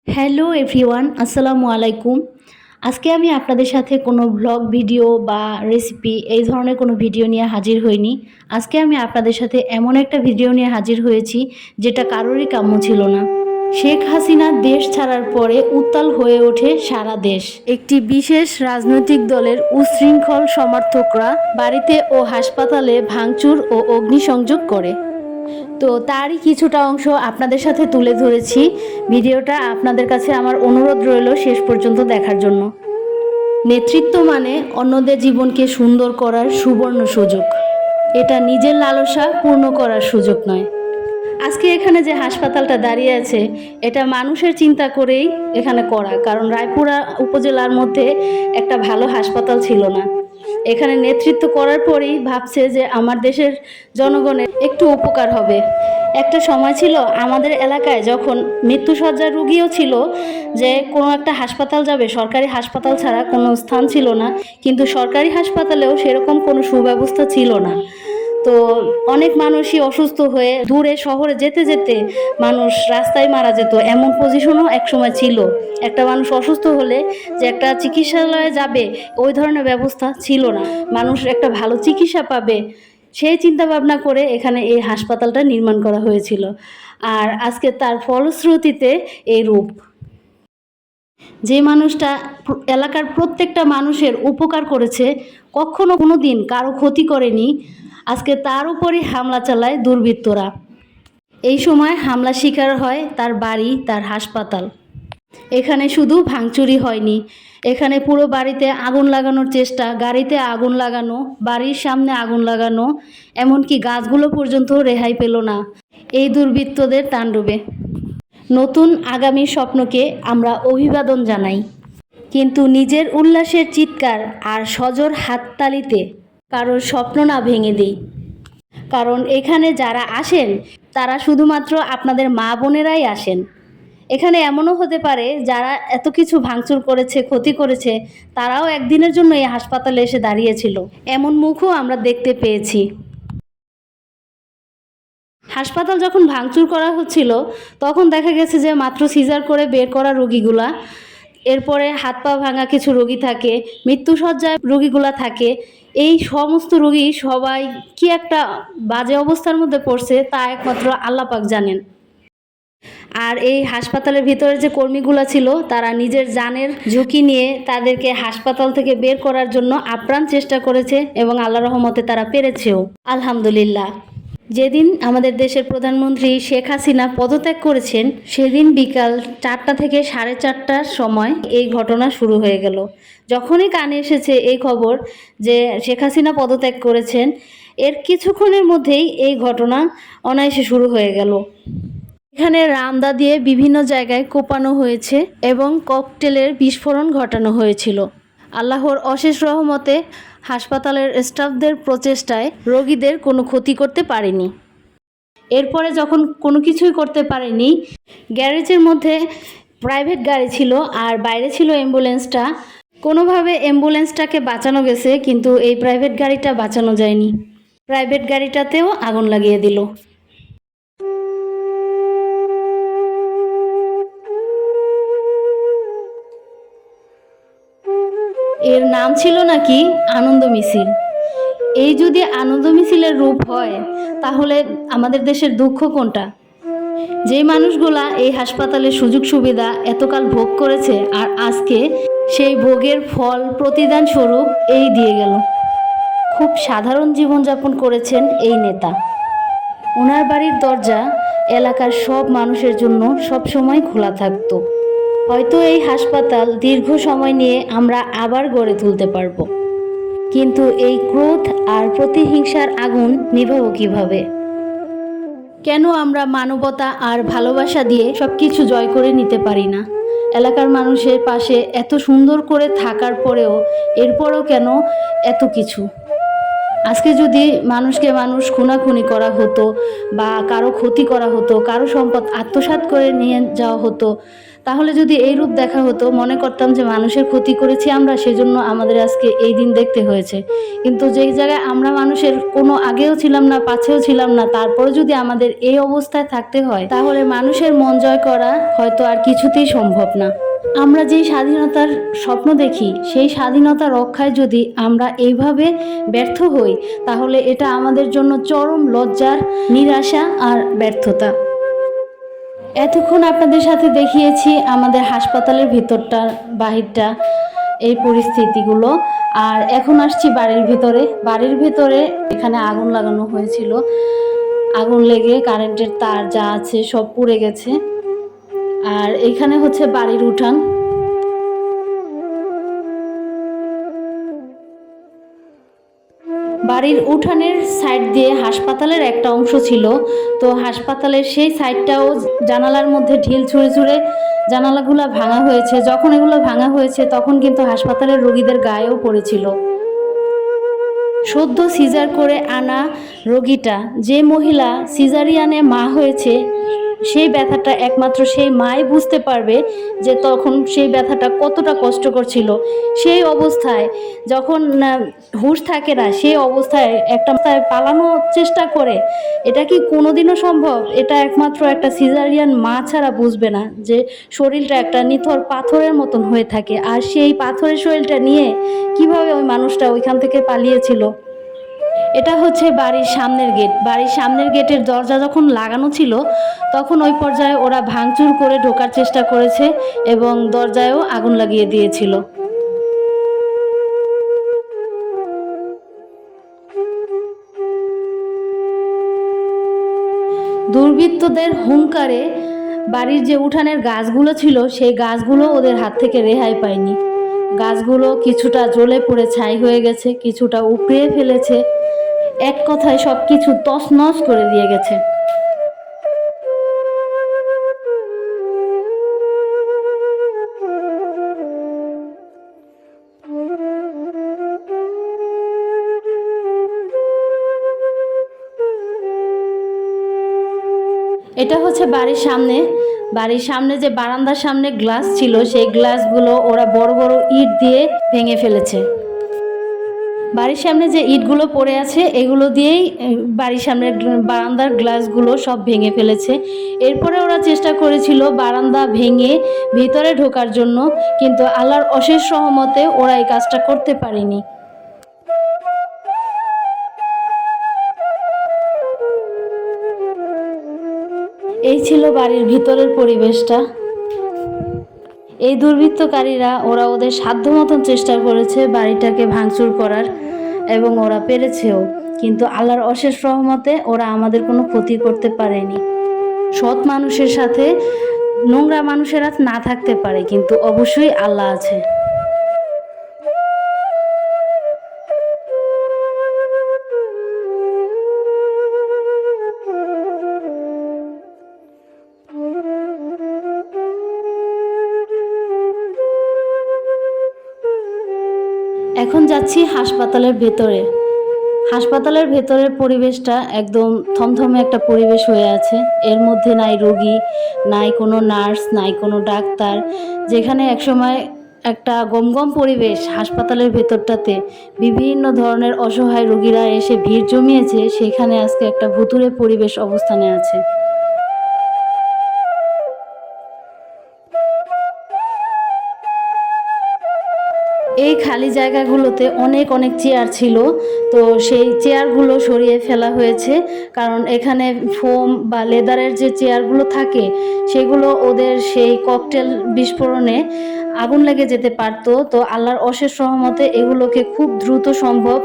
Hello everyone, আসসালামু আলাইকুম। আজকে আমি আপনাদের সাথে কোনো ব্লগ ভিডিও বা রেসিপি এই ধরনের কোনো ভিডিও নিয়ে হাজির হইনি। আজকে আমি আপনাদের সাথে এমন একটা ভিডিও নিয়ে হাজির হয়েছি যেটা কারোরই কাম্য ছিল না। শেখ হাসিনা দেশ ছাড়ার পরে উত্তাল হয়ে ওঠে সারা দেশ। একটি বিশেষ রাজনৈতিক দলের উচ্ছৃঙ্খল সমর্থকরা বাড়িতে ও হাসপাতালে ভাঙচুর ও অগ্নিসংযোগ করে। তো তারই কিছুটা অংশ আপনাদের সাথে তুলে ধরেছি। ভিডিওটা আপনাদের কাছে আমার অনুরোধ রইল শেষ পর্যন্ত দেখার জন্য। নেতৃত্ব মানে অন্যদের জীবনকে সুন্দর করার সুবর্ণ সুযোগ, এটা নিজের লালসা পূর্ণ করার সুযোগ নয়। আজকে এখানে যে হাসপাতালটা দাঁড়িয়ে আছে এটা মানুষের চিন্তা করেই এখানে করা, কারণ রায়পুরা উপজেলার মধ্যে একটা ভালো হাসপাতাল ছিল না। এখানে নেতৃত্ব করার পরেই ভাবছে যে আমার দেশের জনগণের একটু উপকার হবে। একটা সময় ছিল আমাদের এলাকায় যখন মৃত্যুসজ্জার রুগীও ছিল, যে কোনো একটা হাসপাতাল যাবে সরকারি হাসপাতাল ছাড়া কোনো স্থান ছিল না, কিন্তু সরকারি হাসপাতালেও সেরকম কোনো সুব্যবস্থা ছিল না। তো অনেক মানুষই অসুস্থ হয়ে দূরে শহরে যেতে যেতে মানুষ রাস্তায় মারা যেত, এমন পজিশনও একসময় ছিল। একটা মানুষ অসুস্থ হলে যে একটা চিকিৎসালয়ে যাবে ওই ধরনের ব্যবস্থা ছিল না, মানুষ একটা ভালো চিকিৎসা পাবে সেই চিন্তা ভাবনা করে এখানে এই হাসপাতালটা নির্মাণ করা হয়েছিল। আর আজকে তার ফলশ্রুতিতে এই রূপ। যে মানুষটা এলাকার প্রত্যেকটা মানুষের উপকার করেছে, কখনো কোনো দিন কারো ক্ষতি করেনি, আজকে তার উপরই হামলা চালায় দুর্বৃত্তরা। এই সময় হামলা শিকার হয় তার বাড়ি, তার হাসপাতাল। এখানে শুধু ভাঙচুরি হয়নি, এখানে পুরো বাড়িতে আগুন লাগানোর চেষ্টা, গাড়িতে আগুন লাগানো, বাড়ির সামনে আগুন লাগানো, এমনকি গাছগুলো পর্যন্ত রেহাই পেল না এই দুর্বৃত্তদের তাণ্ডবে। নতুন আগামীর স্বপ্নকে আমরা অভিবাদন জানাই, কিন্তু নিজের উল্লাসের চিৎকার আর সজোর হাততালিতে কারোর স্বপ্ন না ভেঙে দিই। কারণ এখানে যারা আসেন তারা শুধুমাত্র আপনাদের মা বোনেরাই আসেন। এখানে এমনও হতে পারে যারা এত কিছু ভাঙচুর করেছে, ক্ষতি করেছে, তারাও একদিনের জন্য এই হাসপাতালে এসে দাঁড়িয়েছিল, এমন মুখও আমরা দেখতে পেয়েছি। হাসপাতাল যখন ভাঙচুর করা হচ্ছিল তখন দেখা গেছে যে মাত্র সিজার করে বের করা রোগীগুলা, এরপরে হাত পা ভাঙা কিছু রোগী থাকে, মৃত্যুসজ্জায় রোগীগুলা থাকে। এই সমস্ত রোগী সবাই কি একটা বাজে অবস্থার মধ্যে পড়ছে তা একমাত্র আল্লাহ পাক জানেন। আর এই হাসপাতালের ভিতরে যে কর্মীগুলো ছিল তারা নিজের জানের ঝুঁকি নিয়ে তাদেরকে হাসপাতাল থেকে বের করার জন্য আপ্রাণ চেষ্টা করেছে এবং আল্লাহ রহমতে তারা পেরেছেও, আলহামদুলিল্লাহ। যেদিন আমাদের দেশের প্রধানমন্ত্রী শেখ হাসিনা পদত্যাগ করেছেন সেদিন বিকাল 4টা থেকে 4:30টার সময় এই ঘটনা শুরু হয়ে গেল। যখনই কানে এসেছে এই খবর যে শেখ হাসিনা পদত্যাগ করেছেন, এর কিছুক্ষণের মধ্যেই এই ঘটনা অনায়াসে শুরু হয়ে গেল। এখানে রামদা দিয়ে বিভিন্ন জায়গায় কোপানো হয়েছে এবং ককটেলের বিস্ফোরণ ঘটানো হয়েছিল। আল্লাহর অশেষ রহমতে হাসপাতালের স্টাফদের প্রচেষ্টায় রোগীদের কোনো ক্ষতি করতে পারেনি। এরপরে যখন কোনো কিছুই করতে পারেনি, গ্যারেজের মধ্যে প্রাইভেট গাড়ি ছিল আর বাইরে ছিল অ্যাম্বুলেন্সটা। কোনোভাবে অ্যাম্বুলেন্সটাকে বাঁচানো গেছে, কিন্তু এই প্রাইভেট গাড়িটা বাঁচানো যায়নি। প্রাইভেট গাড়িটাতেও আগুন লাগিয়ে দিল। এর নাম ছিল নাকি আনন্দ মিছিল। এই যদি আনন্দ মিছিলের রূপ হয় তাহলে আমাদের দেশের দুঃখ কোনটা? যে মানুষগুলা এই হাসপাতালের সুযোগ সুবিধা এতকাল ভোগ করেছে আর আজকে সেই ভোগের ফল প্রতিদান স্বরূপ এই দিয়ে গেল। খুব সাধারণ জীবনযাপন করেছেন এই নেতা। ওনার বাড়ির দরজা এলাকার সব মানুষের জন্য সবসময় খোলা থাকতো। হয়তো এই হাসপাতাল দীর্ঘ সময় নিয়ে আমরা আবার গড়ে তুলতে পারবো, কিন্তু এই ক্রোধ আর প্রতিহিংসার আগুন নিভাবো কিভাবে? কেন আমরা মানবতা আর ভালোবাসা দিয়ে সবকিছু জয় করে নিতে পারি না? এলাকার মানুষের পাশে এত সুন্দর করে থাকার পরেও এরপরও কেন এত কিছু? আজকে যদি মানুষকে মানুষ খুনাখুনি করা হতো বা কারো ক্ষতি করা হতো, কারো সম্পদ আত্মসাৎ করে নিয়ে যাওয়া হতো, তাহলে যদি এই রূপ দেখা হতো, মনে করতাম যে মানুষের ক্ষতি করেছি আমরা, সেজন্য আমাদের আজকে এই দিন দেখতে হয়েছে। কিন্তু যেই জায়গায় আমরা মানুষের কোনো আগেও ছিলাম না, পাছেও ছিলাম না, তারপরে যদি আমাদের এই অবস্থায় থাকতে হয়, তাহলে মানুষের মন জয় করা হয়তো আর কিছুতেই সম্ভব না। আমরা যেই স্বাধীনতার স্বপ্ন দেখি, সেই স্বাধীনতা রক্ষায় যদি আমরা এইভাবে ব্যর্থ হই, তাহলে এটা আমাদের জন্য চরম লজ্জার, নিরাশা আর ব্যর্থতা। এতক্ষণ আপনাদের সাথে দেখিয়েছি আমাদের হাসপাতালের ভিতরটা, বাহিরটা, এই পরিস্থিতিগুলো। আর এখন আসছি বাড়ির ভিতরে। বাড়ির ভিতরে এখানে আগুন লাগানো হয়েছিল, আগুন লেগে কারেন্টের তার যা আছে সব পুড়ে গেছে। আর এখানে হচ্ছে বাড়ির উঠান। বাড়ির উঠানের সাইড দিয়ে হাসপাতালের একটা অংশ ছিল, তো হাসপাতালের সেই সাইডটাও জানালার মধ্যে ঢিল ছুঁড়ে ছুঁড়ে জানালাগুলো ভাঙা হয়েছে। যখন এগুলো ভাঙা হয়েছে তখন কিন্তু হাসপাতালের রোগীদের গায়েও পড়েছিল। সদ্য সিজার করে আনা রোগীটা, যে মহিলা সিজারিয়ানে মা হয়েছে, সেই ব্যথাটা একমাত্র সেই মাই বুঝতে পারবে যে তখন সেই ব্যথাটা কতটা কষ্টকর ছিল। সেই অবস্থায় যখন হুঁশ থাকে না, সেই অবস্থায় একটা পালানোর চেষ্টা করে, এটা কি কোনোদিনও সম্ভব? এটা একমাত্র একটা সিজারিয়ান মা ছাড়া বুঝবে না যে শরীরটা একটা নিথর পাথরের মতন হয়ে থাকে। আর সেই পাথরের শরীরটা নিয়ে কিভাবে ওই মানুষটা ওইখান থেকে পালিয়েছিল। এটা হচ্ছে বাড়ির সামনের গেট। বাড়ির সামনের গেটের দরজা যখন লাগানো ছিল, তখন ওই পর্যায়ে ওরা ভাঙচুর করে ঢোকার চেষ্টা করেছে এবং দরজায়ও আগুন লাগিয়ে দিয়েছিল। দুর্বৃত্তদের হুংকারে বাড়ির যে উঠানের গাছগুলো ছিল, সেই গাছগুলো ওদের হাত থেকে রেহাই পায়নি। গাছগুলো কিছুটা জ্বলে পুড়ে ছাই হয়ে গেছে, কিছুটা উপড়িয়ে ফেলেছে, এক কথায় সব কিছু তছনছ করে দিয়ে গেছে। এটা হচ্ছে বাড়ির সামনে। বাড়ির সামনে যে বারান্দার সামনে গ্লাস ছিল, সেই গ্লাসগুলো ওরা বড় বড় ইট দিয়ে ভেঙে ফেলেছে। বাড়ির সামনে যে ইটগুলো পড়ে আছে, এগুলো দিয়েই বাড়ির সামনের বারান্দার গ্লাসগুলো সব ভেঙে ফেলেছে। এরপরে ওরা চেষ্টা করেছিল বারান্দা ভেঙে ভিতরে ঢোকার জন্য, কিন্তু আল্লাহর অশেষ রহমতে ওরা এই কাজটা করতে পারেনি। এই ছিল বাড়ির ভিতরের পরিবেশটা। এই দুর্বৃত্তকারীরা ওরা ওদের সাধ্য মতন চেষ্টা করেছে বাড়িটাকে ভাঙচুর করার, এবং ওরা পেরেছেও, কিন্তু আল্লাহর অশেষ রহমতে ওরা আমাদের কোনো ক্ষতি করতে পারেনি। সৎ মানুষের সাথে নোংরা মানুষেরা না থাকতে পারে, কিন্তু অবশ্যই আল্লাহ আছে। এখন যাচ্ছি হাসপাতালের ভেতরে। হাসপাতালের ভেতরের পরিবেশটা একদম থমথমে একটা পরিবেশ হয়ে আছে। এর মধ্যে নাই রোগী, নাই কোনো নার্স, নাই কোনো ডাক্তার। যেখানে একসময় একটা গমগম পরিবেশ হাসপাতালের ভেতরটাতে, বিভিন্ন ধরনের অসহায় রোগীরা এসে ভিড় জমিয়েছে, সেখানে আজকে একটা ভুতুড়ে পরিবেশ অবস্থানে আছে। এই খালি জায়গাগুলোতে অনেক অনেক চেয়ার ছিল, তো সেই চেয়ারগুলো সরিয়ে ফেলা হয়েছে, কারণ এখানে ফোম বা লেদারের যে চেয়ারগুলো থাকে, সেগুলো ওদের সেই ককটেল বিস্ফোরণে আগুন লেগে যেতে পারতো। তো আল্লাহর অশেষ রহমতে এগুলোকে খুব দ্রুত সম্ভব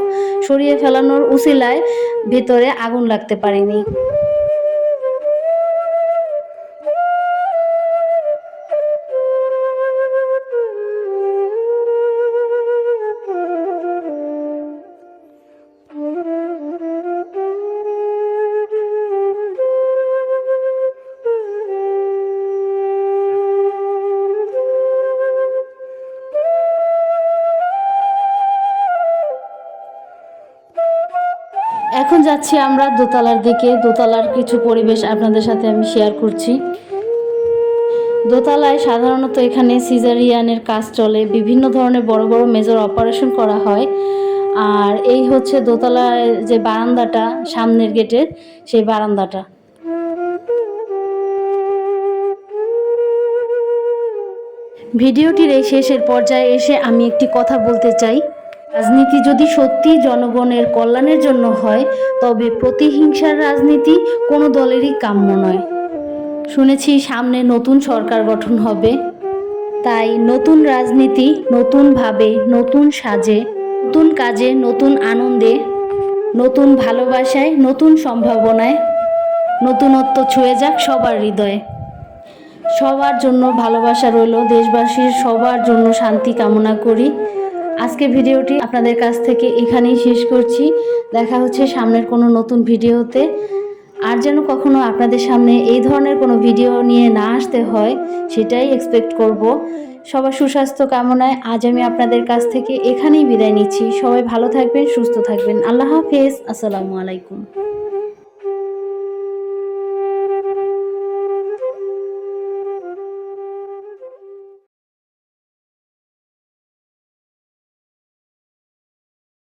সরিয়ে ফেলানোর উসিলায় ভেতরে আগুন লাগতে পারেনি। এখন যাচ্ছি আমরা দোতলার দিকে। দোতলার কিছু পরিবেশ আপনাদের সাথে আমি শেয়ার করছি। দোতলায় সাধারণত এখানে সিজারিয়ানের কাজ চলে, বিভিন্ন ধরনের বড় বড় মেজর অপারেশন করা হয়। আর এই হচ্ছে দোতলায় যে বারান্দাটা সামনের গেটের, সেই বারান্দাটা। ভিডিওটির এই শেষের পর্যায়ে এসে আমি একটি কথা বলতে চাই। রাজনীতি যদি সত্যি জনগণের কল্যাণের জন্য হয়, তবে প্রতিহিংসার রাজনীতি কোনো দলেরই কাম্য নয়। শুনেছি সামনে নতুন সরকার গঠন হবে, তাই নতুন রাজনীতি নতুনভাবে, নতুন সাজে, নতুন কাজে, নতুন আনন্দে, নতুন ভালোবাসায়, নতুন সম্ভাবনায় নতুনত্ব ছুঁয়ে যাক সবার হৃদয়ে। সবার জন্য ভালোবাসা রইল, দেশবাসীর সবার জন্য শান্তি কামনা করি। আজকে ভিডিওটি আপনাদের কাছ থেকে এখানেই শেষ করছি। দেখা হচ্ছে সামনের কোনো নতুন ভিডিওতে। আর যেন কখনো আপনাদের সামনে এই ধরনের কোনো ভিডিও নিয়ে না আসতে হয়, সেটাই এক্সপেক্ট করব। সবার সুস্বাস্থ্য কামনায় আজ আমি আপনাদের কাছ থেকে এখানেই বিদায় নিচ্ছি। সবাই ভালো থাকবেন, সুস্থ থাকবেন। আল্লাহ হাফেজ। আসসালামু আলাইকুম।